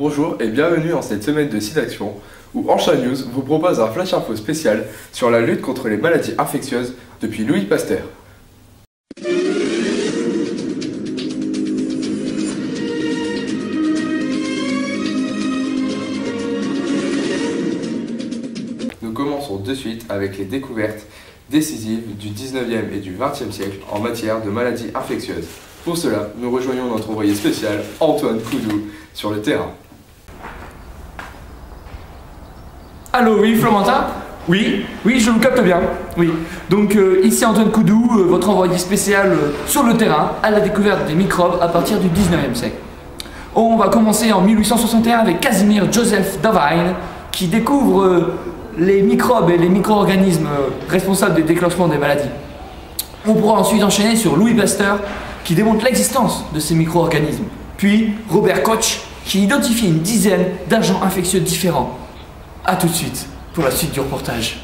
Bonjour et bienvenue en cette semaine de SIDAction où Anchin News vous propose un flash info spécial sur la lutte contre les maladies infectieuses depuis Louis Pasteur. Nous commençons de suite avec les découvertes décisives du 19e et du 20e siècle en matière de maladies infectieuses. Pour cela, nous rejoignons notre envoyé spécial, Antoine Coudou, sur le terrain. Allô, oui, Florentin? Oui, je vous capte bien. Oui. Donc, ici Antoine Coudou, votre envoyé spécial sur le terrain à la découverte des microbes à partir du 19e siècle. On va commencer en 1861 avec Casimir Joseph Davine qui découvre les microbes et les micro-organismes responsables des déclenchements des maladies. On pourra ensuite enchaîner sur Louis Pasteur qui démontre l'existence de ces micro-organismes. Puis Robert Koch qui identifie une dizaine d'agents infectieux différents. A tout de suite pour la suite du reportage.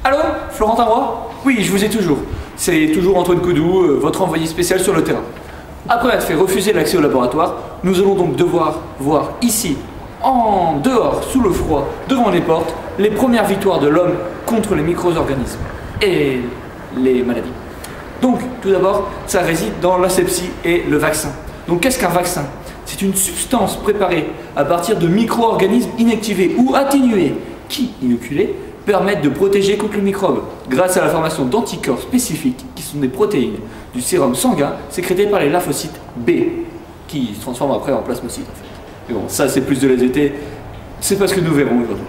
Allô, Florentin Roy? Oui, je vous ai toujours. C'est toujours Antoine Coudou, votre envoyé spécial sur le terrain. Après avoir fait refuser l'accès au laboratoire, nous allons donc devoir voir ici, en dehors, sous le froid, devant les portes, les premières victoires de l'homme contre les micro-organismes et les maladies. Donc, tout d'abord, ça réside dans l'asepsie et le vaccin. Donc, qu'est-ce qu'un vaccin? C'est une substance préparée à partir de micro-organismes inactivés ou atténués qui, inoculés, permettent de protéger contre le microbe grâce à la formation d'anticorps spécifiques qui sont des protéines du sérum sanguin sécrétées par les lymphocytes B qui se transforment après en plasmocytes en fait. Mais bon, ça c'est plus de l'AZT, c'est pas ce que nous verrons aujourd'hui.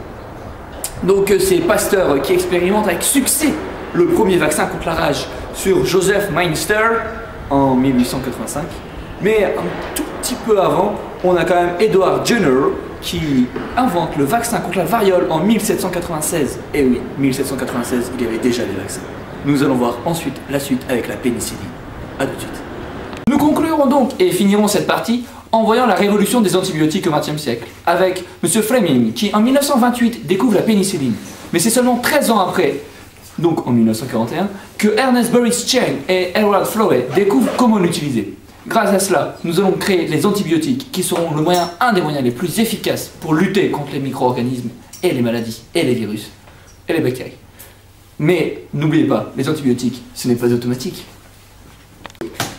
Donc c'est Pasteur qui expérimente avec succès le premier vaccin contre la rage sur Joseph Meinster en 1885. Mais un tout petit peu avant, on a quand même Edward Jenner qui invente le vaccin contre la variole en 1796. Et oui, 1796, il y avait déjà des vaccins. Nous allons voir ensuite la suite avec la pénicilline. A tout de suite. Nous conclurons donc et finirons cette partie en voyant la révolution des antibiotiques au XXe siècle avec M. Fleming qui en 1928 découvre la pénicilline. Mais c'est seulement 13 ans après, donc en 1941, que Ernest Boris Cheng et Edward Florey découvrent comment l'utiliser. Grâce à cela, nous allons créer les antibiotiques qui seront un des moyens les plus efficaces pour lutter contre les micro-organismes et les maladies et les virus et les bactéries. Mais n'oubliez pas, les antibiotiques, ce n'est pas automatique.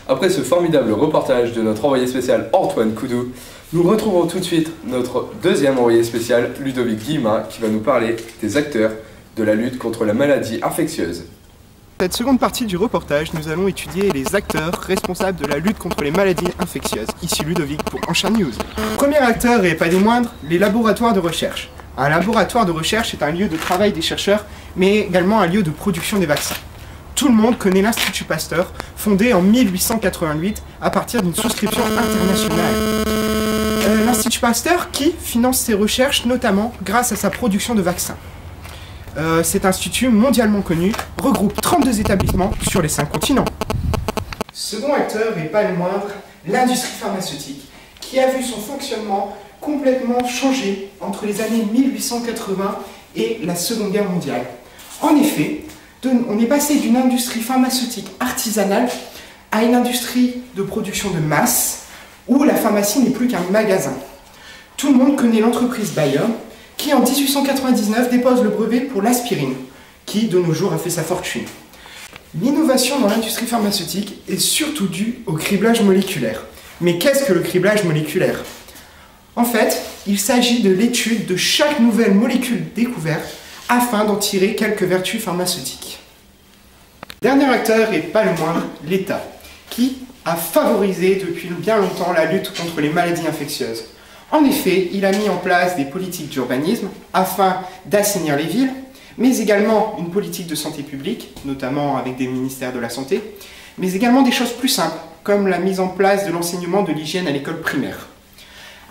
Après ce formidable reportage de notre envoyé spécial Antoine Coudou, nous retrouvons tout de suite notre deuxième envoyé spécial, Ludovic Guillemin, qui va nous parler des acteurs de la lutte contre la maladie infectieuse. Dans cette seconde partie du reportage, nous allons étudier les acteurs responsables de la lutte contre les maladies infectieuses. Ici Ludovic pour Anchin News. Premier acteur, et pas des moindres, les laboratoires de recherche. Un laboratoire de recherche est un lieu de travail des chercheurs, mais également un lieu de production des vaccins. Tout le monde connaît l'Institut Pasteur, fondé en 1888 à partir d'une souscription internationale. L'Institut Pasteur qui finance ses recherches notamment grâce à sa production de vaccins. Cet institut mondialement connu regroupe 32 établissements sur les 5 continents. Second acteur, et pas le moindre, l'industrie pharmaceutique, qui a vu son fonctionnement complètement changer entre les années 1880 et la Seconde Guerre mondiale. En effet, on est passé d'une industrie pharmaceutique artisanale à une industrie de production de masse, où la pharmacie n'est plus qu'un magasin. Tout le monde connaît l'entreprise Bayer, qui en 1899 dépose le brevet pour l'aspirine, qui de nos jours a fait sa fortune. L'innovation dans l'industrie pharmaceutique est surtout due au criblage moléculaire. Mais qu'est-ce que le criblage moléculaire? En fait, il s'agit de l'étude de chaque nouvelle molécule découverte afin d'en tirer quelques vertus pharmaceutiques. Dernier acteur, et pas le moindre, l'État, qui a favorisé depuis bien longtemps la lutte contre les maladies infectieuses. En effet, il a mis en place des politiques d'urbanisme afin d'assainir les villes, mais également une politique de santé publique, notamment avec des ministères de la Santé, mais également des choses plus simples, comme la mise en place de l'enseignement de l'hygiène à l'école primaire.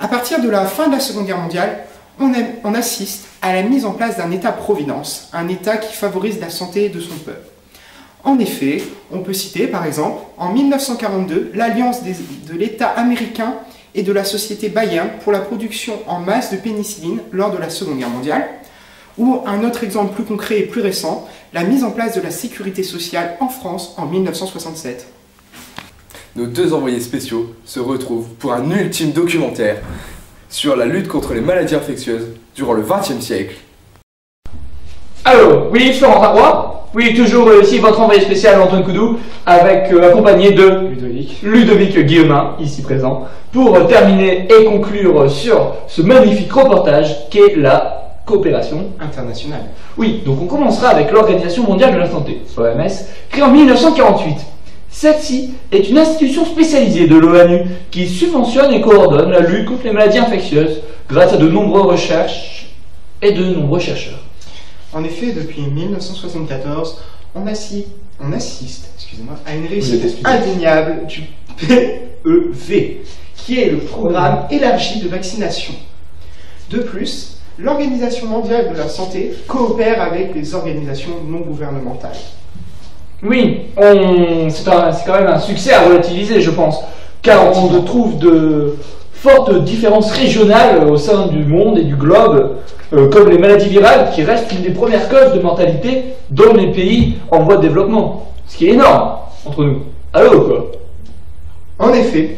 À partir de la fin de la Seconde Guerre mondiale, on assiste à la mise en place d'un État-providence, un État qui favorise la santé de son peuple. En effet, on peut citer par exemple, en 1942, l'alliance de l'État américain et de la société Bayer pour la production en masse de pénicilline lors de la Seconde Guerre mondiale, ou un autre exemple plus concret et plus récent, la mise en place de la sécurité sociale en France en 1967. nos deux envoyés spéciaux se retrouvent pour un ultime documentaire sur la lutte contre les maladies infectieuses durant le XXe siècle. Allô, oui, Florentin Roy. Oui, toujours ici votre envoyé spécial Antoine Coudou, avec accompagné de Ludovic Guillemin, ici présent, pour terminer et conclure sur ce magnifique reportage qu'est la coopération International. Oui, donc on commencera avec l'Organisation mondiale de la santé, OMS, créée en 1948. Celle-ci est une institution spécialisée de l'ONU qui subventionne et coordonne la lutte contre les maladies infectieuses grâce à de nombreuses recherches et de nombreux chercheurs. En effet, depuis 1974, on assiste à une réussite indéniable du PEV, qui est le programme élargi de vaccination. De plus, l'Organisation mondiale de la santé coopère avec les organisations non gouvernementales. Oui, c'est quand même un succès à relativiser, je pense, car on trouve de fortes différences régionales au sein du monde et du globe, comme les maladies virales, qui restent une des premières causes de mortalité dans les pays en voie de développement. Ce qui est énorme, entre nous. Allô, quoi. En effet,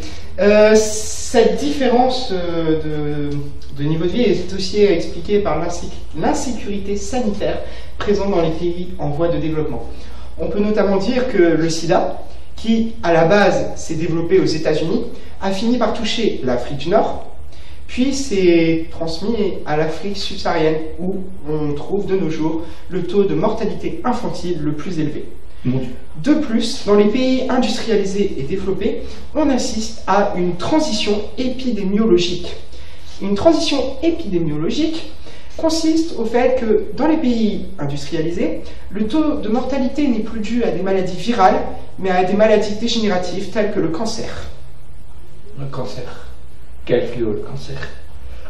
cette différence de niveau de vie est aussi expliquée par l'insécurité sanitaire présente dans les pays en voie de développement. On peut notamment dire que le sida, qui à la base s'est développé aux États-Unis, a fini par toucher l'Afrique du Nord, puis s'est transmis à l'Afrique subsaharienne, où on trouve de nos jours le taux de mortalité infantile le plus élevé. De plus, dans les pays industrialisés et développés, on assiste à une transition épidémiologique. Une transition épidémiologique consiste au fait que dans les pays industrialisés, le taux de mortalité n'est plus dû à des maladies virales, mais à des maladies dégénératives telles que le cancer. Le cancer. Quel fléau, le cancer.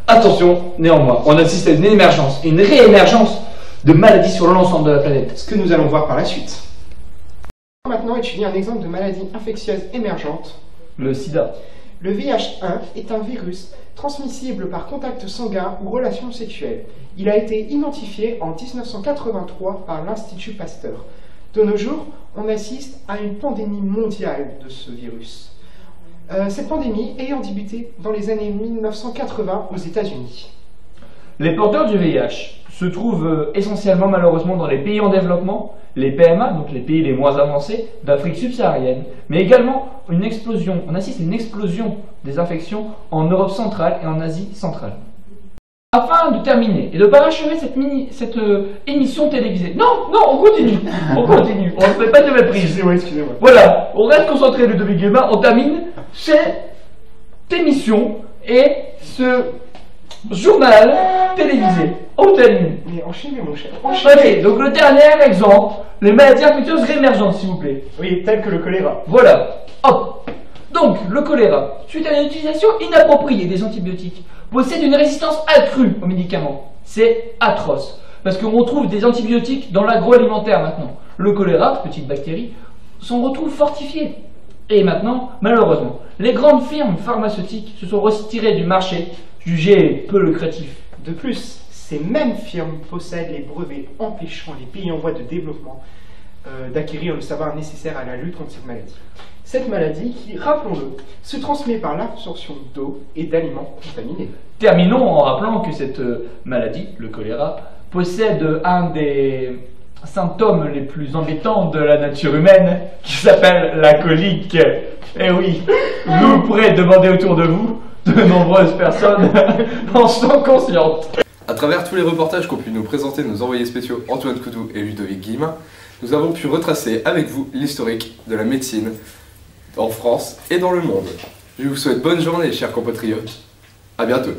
Attention, néanmoins, on assiste à une émergence, une réémergence de maladies sur l'ensemble de la planète. Ce que nous allons voir par la suite. On va maintenant étudier un exemple de maladie infectieuse émergente. Le sida. Le VIH1 est un virus transmissible par contact sanguin ou relation sexuelle. Il a été identifié en 1983 par l'Institut Pasteur. De nos jours, on assiste à une pandémie mondiale de ce virus. Cette pandémie ayant débuté dans les années 1980 aux États-Unis. Les porteurs du VIH se trouvent essentiellement malheureusement dans les pays en développement, les PMA, donc les pays les moins avancés, d'Afrique subsaharienne, mais également on assiste à une explosion des infections en Europe centrale et en Asie centrale. Afin de terminer et de parachever cette émission télévisée, non, on continue, on ne fait pas de méprise. Excusez-moi. Voilà, on reste concentré, Ludovic Guillemin, on termine cette émission et ce journal télévisé. On termine. Mais enchaînez, mon cher. Allez, donc le dernier exemple, les maladies infectieuses réémergentes, s'il vous plaît. Oui, tel que le choléra. Voilà. Hop. Donc, le choléra, suite à l'utilisation inappropriée des antibiotiques, possède une résistance accrue aux médicaments. C'est atroce. Parce qu'on retrouve des antibiotiques dans l'agroalimentaire maintenant. Le choléra, petite bactérie, s'en retrouve fortifié. Et maintenant, malheureusement, les grandes firmes pharmaceutiques se sont retirées du marché, jugées peu lucratifs. De plus, ces mêmes firmes possèdent les brevets empêchant les pays en voie de développement d'acquérir le savoir nécessaire à la lutte contre cette maladie. Cette maladie qui, rappelons-le, se transmet par l'absorption d'eau et d'aliments contaminés. Terminons en rappelant que cette maladie, le choléra, possède un des symptômes les plus embêtants de la nature humaine, qui s'appelle la colique. Eh oui, vous pourrez demander autour de vous, de nombreuses personnes en sont conscientes. À travers tous les reportages qu'ont pu nous présenter nos envoyés spéciaux Antoine Coudou et Ludovic Guillemin, nous avons pu retracer avec vous l'historique de la médecine en France et dans le monde. Je vous souhaite bonne journée, chers compatriotes. À bientôt.